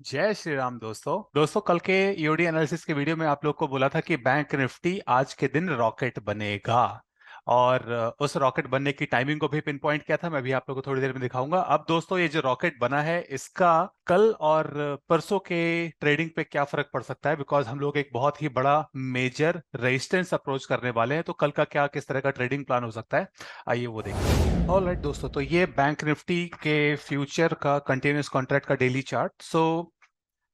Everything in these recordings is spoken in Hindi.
जय श्री राम दोस्तों कल के ईओडी एनालिसिस के वीडियो में आप लोग को बोला था कि बैंक निफ्टी आज के दिन रॉकेट बनेगा। और उस रॉकेट बनने की टाइमिंग को भी पिन पॉइंट किया था। मैं भी आप लोग को थोड़ी देर में दिखाऊंगा। अब दोस्तों ये जो रॉकेट बना है इसका कल और परसों के ट्रेडिंग पे क्या फर्क पड़ सकता है, बिकॉज हम लोग एक बहुत ही बड़ा मेजर रेजिस्टेंस अप्रोच करने वाले हैं। तो कल का क्या किस तरह का ट्रेडिंग प्लान हो सकता है, आइए वो देखते हैं। ऑलराइट दोस्तों, तो ये बैंक निफ्टी के फ्यूचर का कंटिन्यूस कॉन्ट्रैक्ट का डेली चार्ट।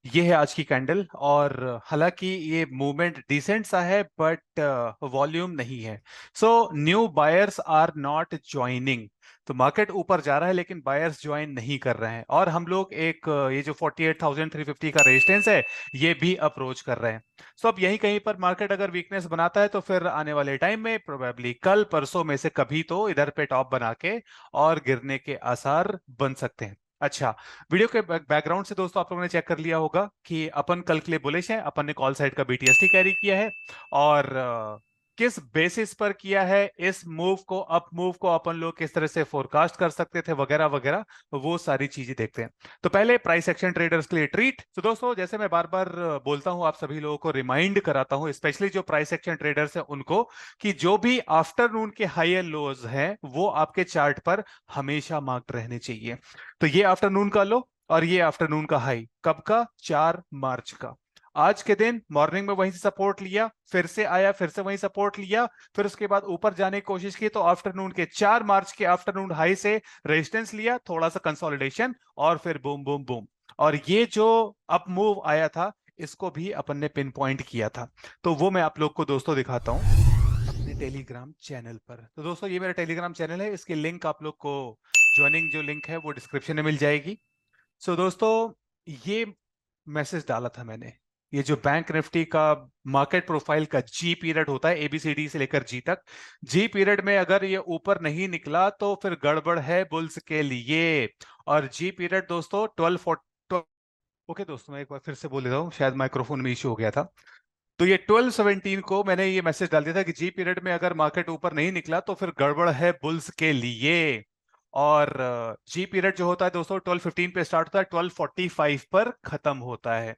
ये है आज की कैंडल। और हालांकि ये मूवमेंट डिसेंट सा है बट वॉल्यूम नहीं है। So new buyers are not joining. तो मार्केट ऊपर जा रहा है लेकिन बायर्स ज्वाइन नहीं कर रहे हैं। और हम लोग एक ये जो 48,350 का रेजिस्टेंस है ये भी अप्रोच कर रहे हैं। सो अब यही कहीं पर मार्केट अगर वीकनेस बनाता है तो फिर आने वाले टाइम में प्रोबेबली कल परसों में से कभी तो इधर पे टॉप बना के और गिरने के आसार बन सकते हैं। अच्छा, वीडियो के बैकग्राउंड से दोस्तों आप लोगों ने चेक कर लिया होगा कि अपन कल के लिए बुलिश है। अपन ने कॉल साइड का बीटीएसटी कैरी किया है। और किस बेसिस पर किया है, इस मूव को अप मूव को अपन लोग किस तरह से फोरकास्ट कर सकते थे वगैरह वगैरह, वो सारी चीजें देखते हैं। तो पहले प्राइस एक्शन ट्रेडर्स के लिए ट्रीट। तो दोस्तों जैसे मैं बार बार बोलता हूं, आप सभी लोगों को रिमाइंड कराता हूं, स्पेशली जो प्राइस एक्शन ट्रेडर्स हैं उनको, कि जो भी आफ्टरनून के हाई एंड लोज हैं वो आपके चार्ट पर हमेशा मार्क्ड रहने चाहिए। तो ये आफ्टरनून का लो और ये आफ्टरनून का हाई कब का, 4 मार्च का। आज के दिन मॉर्निंग में वहीं से सपोर्ट लिया, फिर से आया, फिर से वहीं सपोर्ट लिया, फिर उसके बाद ऊपर जाने की कोशिश की। तो आफ्टरनून के 4 मार्च के आफ्टरनून हाई से रेजिस्टेंस लिया, थोड़ा सा कंसोलिडेशन, और फिर बूम बूम बूम। और ये जो अप मूव आया था इसको भी अपन ने पिन पॉइंट किया था। तो वो मैं आप लोग को दोस्तों दिखाता हूं अपने टेलीग्राम चैनल पर। तो दोस्तों ये मेरा टेलीग्राम चैनल है, इसकी लिंक आप लोग को, ज्वाइनिंग जो लिंक है वो डिस्क्रिप्शन में मिल जाएगी। दोस्तों ये मैसेज डाला था मैंने, ये जो बैंक निफ्टी का मार्केट प्रोफाइल का जी पीरियड होता है, एबीसीडी से लेकर जी तक। जी पीरियड में अगर ये ऊपर नहीं निकला तो फिर गड़बड़ है बुल्स के लिए। और जी पीरियड दोस्तों 1240। ओके दोस्तों, मैं एक बार फिर से बोल देता हूँ, शायद माइक्रोफोन में इशू हो गया था। तो ये 1217 को मैंने ये मैसेज डाल दिया था कि जी पीरियड में अगर मार्केट ऊपर नहीं निकला तो फिर गड़बड़ है बुल्स के लिए। और जी पीरियड जो होता है दोस्तों 1215 पे स्टार्ट होता है, 1245 पर खत्म होता है।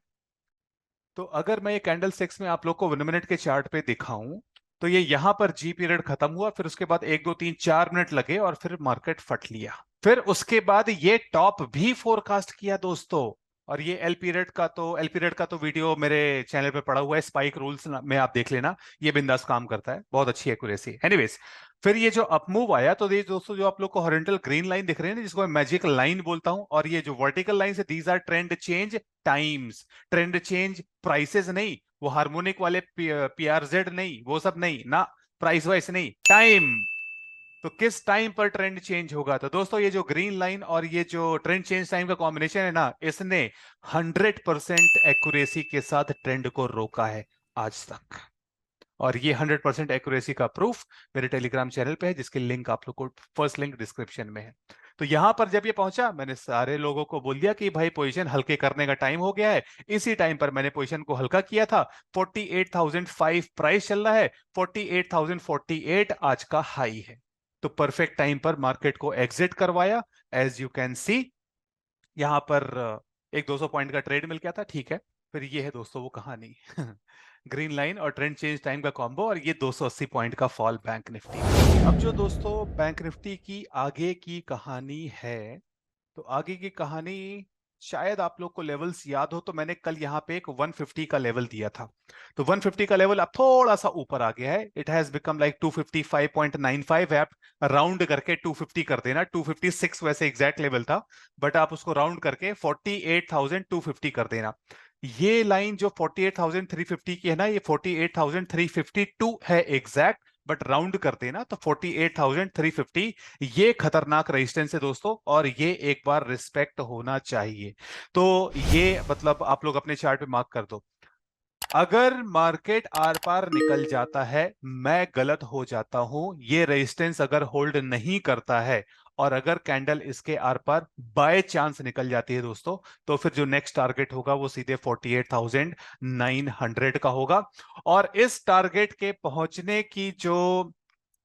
तो अगर मैं ये कैंडल स्टिक्स में आप लोग को 1 मिनट के चार्ट पे दिखाऊं, तो ये यहां पर जी पीरियड खत्म हुआ, फिर उसके बाद 1 2 3 4 मिनट लगे और फिर मार्केट फट लिया। फिर उसके बाद ये टॉप भी फोरकास्ट किया दोस्तों। और ये एल पीरियड का तो वीडियो मेरे चैनल पे पड़ा हुआ है, स्पाइक रूल्स में आप देख लेना। ये बिंदास काम करता है, बहुत अच्छी एक्यूरेसी। एनीवेज, फिर ये जो अपमूव आया तो ये दोस्तों जो आप लोग को हॉरिजॉन्टल ग्रीन लाइन दिख रही है ना, जिसको मैं मैजिक लाइन बोलता हूं, और ये जो वर्टिकल लाइन है, these are trend change times. Trend change prices नहीं, वो हार्मोनिक वाले पीआरजेड नहीं, वो सब नहीं ना, प्राइस वाइज नहीं, टाइम। तो किस टाइम पर ट्रेंड चेंज होगा? तो दोस्तों ये जो ग्रीन लाइन और ये जो ट्रेंड चेंज टाइम का कॉम्बिनेशन है ना, इसने 100% एक्यूरेसी के साथ ट्रेंड को रोका है आज तक। और ये 100% एक्यूरेसी का प्रूफ मेरे टेलीग्राम चैनल पे है, जिसकी लिंक आप लोग को, फर्स्ट लिंक डिस्क्रिप्शन में है। तो यहां पर जब ये पहुंचा, मैंने सारे लोगों को बोल दिया कि भाई पोजीशन हल्के करने का टाइम हो गया है। इसी टाइम पर मैंने पोजीशन को हल्का किया था। 48,005 प्राइस चल रहा है, 48,048 आज का हाई है। तो परफेक्ट टाइम पर मार्केट को एग्जिट करवाया। एज यू कैन सी यहां पर एक 200 पॉइंट का ट्रेड मिल गया था, ठीक है। फिर ये है दोस्तों वो कहानी ग्रीन लाइन और ट्रेंड चेंज टाइम का कॉम्बो, और ये 280 पॉइंट का फॉल बैंक निफ्टी। अब जो दोस्तों बैंक निफ्टी की आगे की कहानी है, तो आगे की कहानी शायद आप लोग को लेवल्स याद हो। तो मैंने कल यहाँ पे एक 150 का लेवल दिया था। तो 150 का लेवल अब थोड़ा सा ऊपर आ गया है, इट हैज बिकम लाइक 255.95 है। आप राउंड करके 250 कर देना, 256 वैसे एग्जैक्ट लेवल था, बट आप उसको राउंड करके 48,250 कर देना। ये लाइन जो 48,350 की है ना, ये 48,352 है एग्जैक्ट, बट राउंड कर देना तो 48,350। ये खतरनाक रेजिस्टेंस है दोस्तों, और ये एक बार रिस्पेक्ट होना चाहिए। तो ये मतलब आप लोग अपने चार्ट पे मार्क कर दो। अगर मार्केट आर पार निकल जाता है, मैं गलत हो जाता हूं। ये रेजिस्टेंस अगर होल्ड नहीं करता है, और अगर कैंडल इसके आर पार बाय चांस निकल जाती है दोस्तों, तो फिर जो नेक्स्ट टारगेट होगा वो सीधे 48,900 का होगा। और इस टारगेट के पहुंचने की जो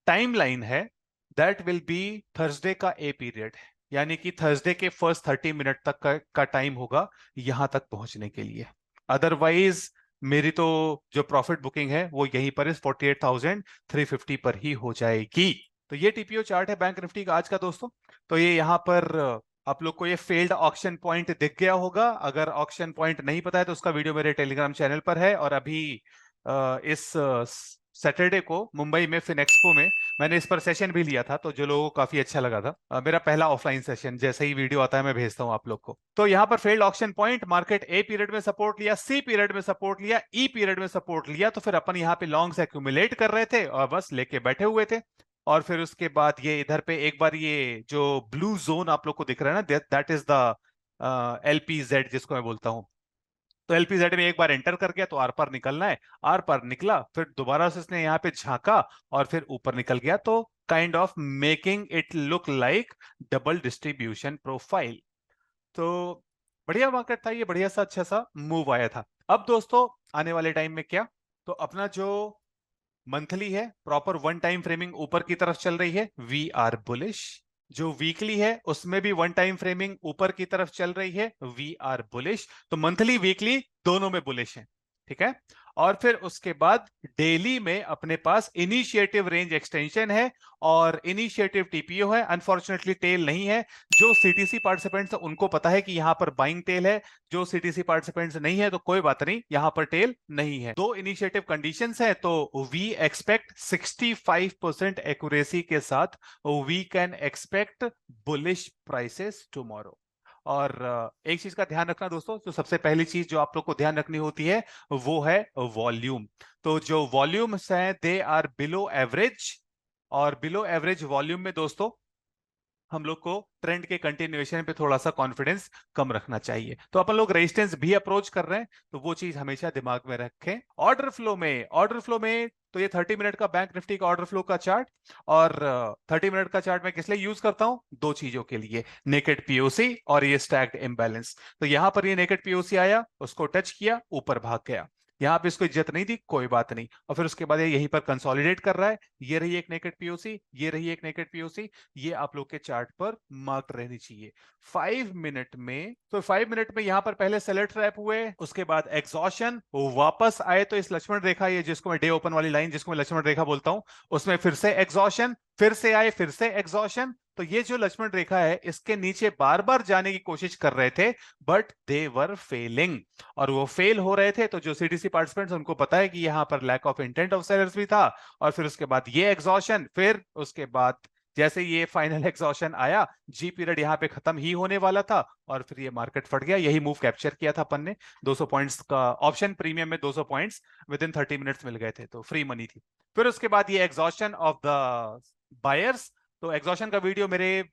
टाइमलाइन है, दैट विल बी थर्सडे का ए पीरियड। यानी कि थर्सडे के फर्स्ट 30 मिनट तक का टाइम होगा यहां तक पहुंचने के लिए। अदरवाइज मेरी तो जो प्रॉफिट बुकिंग है वो यहीं पर इस 48,350 पर ही हो जाएगी। तो ये टीपीओ चार्ट है बैंक निफ्टी का आज का दोस्तों। तो ये यहाँ पर आप लोग को ये फेल्ड ऑक्शन पॉइंट दिख गया होगा। अगर ऑक्शन पॉइंट नहीं पता है तो उसका वीडियो मेरे टेलीग्राम चैनल पर है। और अभी इस सैटरडे को मुंबई में फिनेक्सपो में मैंने इस पर सेशन भी लिया था, तो जो लोगों को काफी अच्छा लगा था। मेरा पहला ऑफलाइन सेशन, जैसे ही वीडियो आता है मैं भेजता हूं आप लोग को। तो यहाँ पर failed auction point, market a period में सपोर्ट लिया, सी पीरियड में सपोर्ट लिया, ई पीरियड में सपोर्ट लिया। तो फिर अपन यहाँ पे लॉन्ग्स एक्यूमुलेट कर रहे थे और बस लेके बैठे हुए थे। और फिर उसके बाद ये इधर पे एक बार ये जो ब्लू जोन आप लोग को दिख रहा है ना, दैट इज द LPZ जिसको मैं बोलता हूँ। तो LPZ में एक बार एंटर कर गया तो आर पार निकलना है। आर पार निकला, फिर दोबारा से इसने यहाँ पे झांका और फिर ऊपर निकल गया। तो kind of making it look like double distribution profile. तो बढ़िया मार्केट था ये, बढ़िया सा अच्छा सा मूव आया था। अब दोस्तों आने वाले टाइम में क्या, तो अपना जो मंथली है प्रॉपर वन टाइम फ्रेमिंग ऊपर की तरफ चल रही है, वी आर बुलिश। जो वीकली है उसमें भी वन टाइम फ्रेमिंग ऊपर की तरफ चल रही है, वी आर बुलिश। तो मंथली वीकली दोनों में बुलिश है, ठीक है। और फिर उसके बाद डेली में अपने पास इनिशिएटिव रेंज एक्सटेंशन है और इनिशिएटिव टीपीओ है। अनफॉर्चुनेटली टेल नहीं है। जो सीटीसी पार्टिसिपेंट्स उनको पता है कि यहां पर बाइंग टेल है, जो सीटीसी पार्टिसिपेंट्स नहीं है तो कोई बात नहीं, यहां पर टेल नहीं है। दो इनिशिएटिव कंडीशंस है, तो वी एक्सपेक्ट 65% एक्यूरेसी के साथ we can expect bullish prices tomorrow. और एक चीज का ध्यान रखना दोस्तों, तो सबसे पहली चीज जो आप लोग को ध्यान रखनी होती है वो है वॉल्यूम। तो जो वॉल्यूम्स हैं दे आर बिलो एवरेज, और बिलो एवरेज वॉल्यूम में दोस्तों हम लोग को ट्रेंड के कंटिन्यूएशन पे थोड़ा सा कॉन्फिडेंस कम रखना चाहिए। तो अपन लोग रेजिस्टेंस भी अप्रोच कर रहे हैं, तो वो चीज हमेशा दिमाग में रखें। ऑर्डर फ्लो में तो ये 30 मिनट का बैंक निफ्टी का ऑर्डर फ्लो का चार्ट। और 30 मिनट का चार्ट मैं किस लिए यूज करता हूं, दो चीजों के लिए, नेकेड पीओसी और ये स्टैक्ड इम्बैलेंस। तो यहां पर ये नेकेड पीओसी आया, उसको टच किया, ऊपर भाग गया। यहां पे इसको इज्जत नहीं दी, कोई बात नहीं। और फिर उसके बाद ये यहीं पर कंसोलिडेट कर रहा है। ये रही एक नेकेड पीओसी, ये रही एक नेकेड पीओसी। ये आप लोग के चार्ट पर मार्क रहनी चाहिए 5 मिनट में। तो 5 मिनट में यहां पर पहले सेलर ट्रैप हुए, उसके बाद एग्जॉशन, वापस आए तो इस लक्ष्मण रेखा, ये जिसको मैं डे ओपन वाली लाइन जिसको मैं लक्ष्मण रेखा बोलता हूं, उसमें फिर से एग्जॉशन, फिर से आए, फिर से एग्जॉशन। तो ये जो लक्ष्मण रेखा है इसके नीचे बार बार जाने की कोशिश कर रहे थे, बट दे वर फेलिंग। और वो फेल हो रहे थे, तो जो सीटीसी पार्टिसिपेंट्स उनको पता है कि यहां पर lack of intent of sellers भी था। और फिर उसके बाद ये एग्जॉशन, फिर उसके बाद जैसे ये फाइनल एग्जॉशन आया, जी पीरियड यहाँ पे खत्म ही होने वाला था और फिर ये मार्केट फट गया। यही मूव कैप्चर किया था अपन ने। 200 पॉइंट्स का ऑप्शन प्रीमियम में 200 पॉइंट्स विद इन 30 मिनट्स मिल गए थे, तो फ्री मनी थी। फिर उसके बाद ये एग्जॉशन ऑफ द बायर्स। तो एग्जॉशन का वीडियो मेरे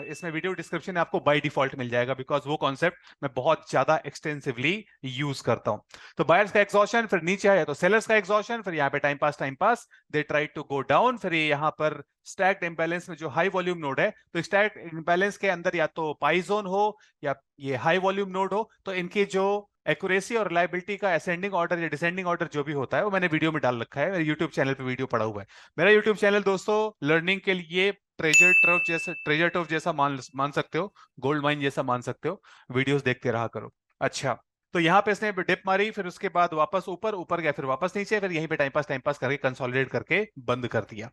इसमें वीडियो डिस्क्रिप्शन में आपको बाय डिफॉल्ट मिल जाएगा, बिकॉज वो कॉन्सेप्ट मैं बहुत ज्यादा एक्सटेंसिवली यूज करता हूं। तो बायर्स का एग्जॉशन, फिर नीचे आया तो सेलर्स का एग्जॉशन, फिर यहाँ पे time pass they try to go down. फिर ये यहाँ पर स्टैक्ड इंबैलेंस में जो हाई वॉल्यूम नोड है, तो स्टैक्ड इंबैलेंस के अंदर या तो पाई जोन हो या ये हाई वॉल्यूम नोड हो, तो इनकी जो एक्यूरेसी और रिलायबिलिटी का असेंडिंग ऑर्डर या डिसेंडिंग ऑर्डर जो भी होता है वो मैंने वीडियो में डाल रखा है, मेरे यूट्यूब चैनल पे वीडियो पड़ा हुआ है। मेरा यूट्यूब चैनल दोस्तों लर्निंग के लिए ट्रेजर ट्रव जैसा मान सकते हो, गोल्ड माइन जैसा मान सकते हो। वीडियोस देखते रहा करो। अच्छा, तो यहाँ पे इसने डिप मारी, फिर उसके बाद वापस ऊपर ऊपर गया, फिर वापस नीचे, फिर यहीं पे टाइम पास करके कंसोलिडेट करके बंद कर दिया।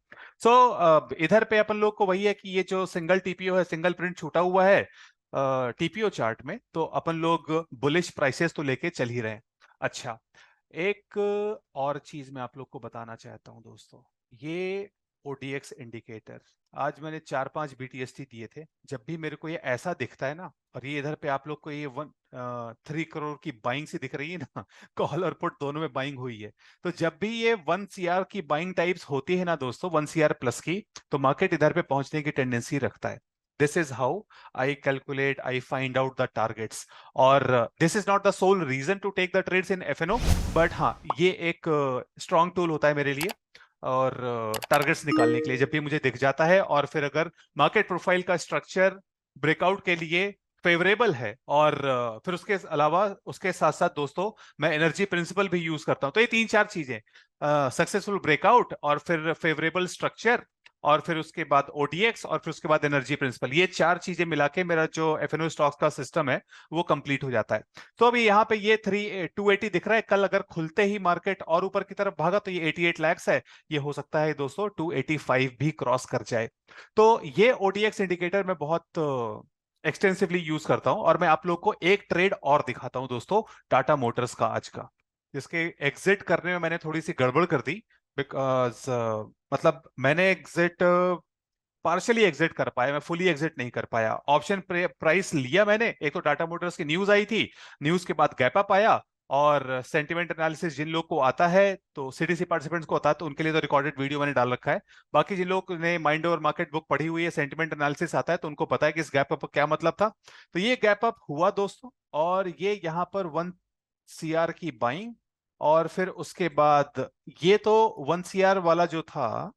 इधर पे अपन लोग को वही है कि ये जो सिंगल टीपीओ है, सिंगल प्रिंट छूटा हुआ है टीपीओ चार्ट में, तो अपन लोग बुलिश प्राइसेस तो लेके चल ही रहे हैं। अच्छा, एक और चीज मैं आप लोग को बताना चाहता हूं दोस्तों, ये ओडीएक्स इंडिकेटर आज मैंने 4-5 बीटीएसटी दिए थे। जब भी मेरे को ये ऐसा दिखता है ना, और ये इधर पे आप लोग को ये 3 करोड़ की बाइंग सी दिख रही है ना, कॉल और पुट दोनों में बाइंग हुई है। तो जब भी ये 1 CR की बाइंग टाइप्स होती है ना दोस्तों, 1 CR प्लस की, तो मार्केट इधर पे पहुंचने की टेंडेंसी रखता है। This is how I calculate, I find out the targets. और this is not the sole reason to take the trades in FNO, but हाँ, ये एक strong tool होता है मेरे लिए और टारगेट्स निकालने के लिए जब भी मुझे दिख जाता है। और फिर अगर मार्केट प्रोफाइल का स्ट्रक्चर ब्रेकआउट के लिए फेवरेबल है, और फिर उसके अलावा उसके साथ साथ दोस्तों मैं एनर्जी प्रिंसिपल भी यूज करता हूं। तो ये 3-4 चीजें, सक्सेसफुल ब्रेकआउट और फिर फेवरेबल स्ट्रक्चर और फिर उसके बाद ओडीएक्स और फिर उसके बाद एनर्जी प्रिंसिपल। ये चार चीजें मिला के मेरा जो एफएनओ स्टॉक्स का सिस्टम है वो कंप्लीट हो जाता है। तो अभी यहाँ पे ये 280 दिख रहा है। कल अगर खुलते ही मार्केट और ऊपर की तरफ भागा तो ये 88 लैक्स है। ये हो सकता है दोस्तों 285 भी क्रॉस कर जाए। तो ये ओडीएक्स इंडिकेटर मैं बहुत एक्सटेंसिवली यूज करता हूं। और मैं आप लोग को एक ट्रेड और दिखाता हूं दोस्तों, टाटा मोटर्स का आज का, जिसके एग्जिट करने में मैंने थोड़ी सी गड़बड़ कर दी। बिकॉज मतलब मैंने एग्जिट पार्शली एग्जिट कर पाया, मैं फुली एग्जिट नहीं कर पाया। ऑप्शन प्राइस लिया मैंने, एक तो टाटा मोटर्स की न्यूज आई थी, न्यूज के बाद गैप अप आया। और सेंटिमेंट एनालिसिस जिन लोग को आता है, तो सीटीसी पार्टिसिपेंट्स को आता है, तो उनके लिए तो रिकॉर्डेड वीडियो मैंने डाल रखा है। बाकी जिन लोगों ने माइंड ओवर मार्केट बुक पढ़ी हुई है, सेंटिमेंट एनालिसिस आता है, तो उनको पता है कि इस गैप अप का क्या मतलब था। तो ये गैप अप हुआ दोस्तों, और ये यहाँ पर 1 CR की बाइंग। और फिर उसके बाद ये तो 1 CR वाला जो था,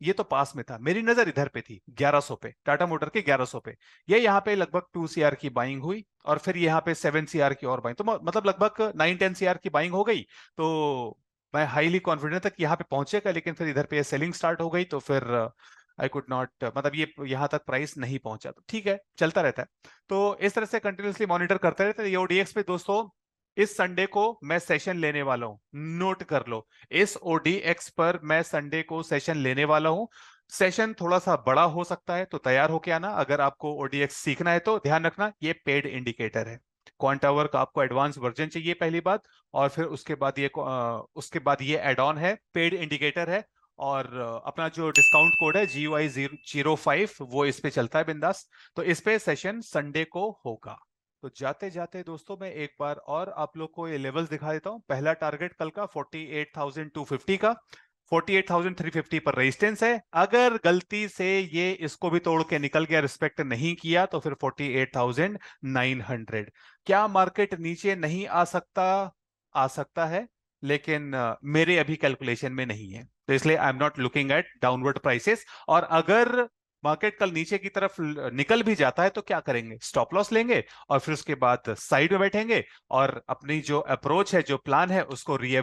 ये तो पास में था, मेरी नजर इधर पे थी 1100 पे, टाटा मोटर के 1100 पे। ये यहाँ पे लगभग 2 CR की बाइंग हुई, और फिर यहाँ पे 7 CR की और बाइंग, तो मतलब लगभग 9-10 CR की बाइंग हो गई। तो मैं हाईली कॉन्फिडेंट था कि यहाँ पे पहुंचेगा, लेकिन फिर इधर पे सेलिंग स्टार्ट हो गई, तो फिर आई कुड नॉट, मतलब ये यहाँ तक प्राइस नहीं पहुंचा। तो ठीक है, चलता रहता है। तो इस तरह से कंटिन्यूसली मॉनिटर करते रहते हैं। ये ओडीएक्स पे दोस्तों इस संडे को मैं सेशन लेने वाला हूं, नोट कर लो। इस ओडीएक्स पर मैं संडे को सेशन लेने वाला हूं। सेशन थोड़ा सा बड़ा हो सकता है, तो तैयार होके आना। अगर आपको ओडीएक्स सीखना है तो ध्यान रखना, ये पेड इंडिकेटर है। क्वांटावर का आपको एडवांस वर्जन चाहिए पहली बात, और फिर उसके बाद ये एड ऑन है, पेड इंडिकेटर है। और अपना जो डिस्काउंट कोड है GUI 005, वो इस पे चलता है बिंदास। तो इस पे सेशन संडे को होगा। तो जाते जाते दोस्तों मैं एक बार और आप लोग को ये लेवल्स दिखा देता हूं। पहला टारगेट कल का 48,250 का, 48,350 पर रेजिस्टेंस है। अगर गलती से ये इसको भी तोड़ के निकल गया, रिस्पेक्ट नहीं किया, तो फिर 48,900। क्या मार्केट नीचे नहीं आ सकता? आ सकता है, लेकिन मेरे अभी कैलकुलेशन में नहीं है, तो इसलिए I am not looking at downward prices. और अगर मार्केट कल नीचे की तरफ निकल भी जाता है, तो क्या करेंगे? स्टॉप लॉस लेंगे, और फिर उसके बाद साइड में बैठेंगे, और अपनी जो अप्रोच है, जो प्लान है, उसको री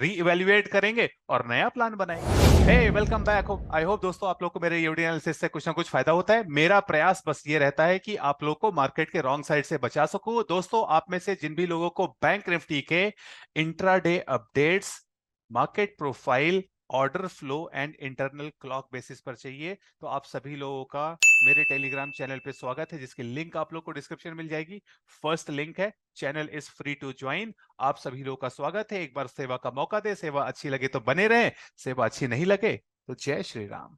इवेल्युएट करेंगे और नया प्लान बनाएंगे। हे, वेलकम बैक। आई होप दोस्तों आप लोग को मेरे वीडियो एनालिसिस से कुछ ना कुछ फायदा होता है। मेरा प्रयास बस ये रहता है कि आप लोग को मार्केट के रॉन्ग साइड से बचा सकूं। दोस्तों, आप में से जिन भी लोगों को बैंक निफ्टी के intraday updates, market profile, order flow and internal clock basis पर चाहिए, तो आप सभी लोगों का मेरे टेलीग्राम चैनल पे स्वागत है, जिसकी लिंक आप लोग को डिस्क्रिप्शन मिल जाएगी। फर्स्ट लिंक है, channel is free to join. आप सभी लोगों का स्वागत है। एक बार सेवा का मौका दे, सेवा अच्छी लगे तो बने रहे, सेवा अच्छी नहीं लगे तो जय श्री राम।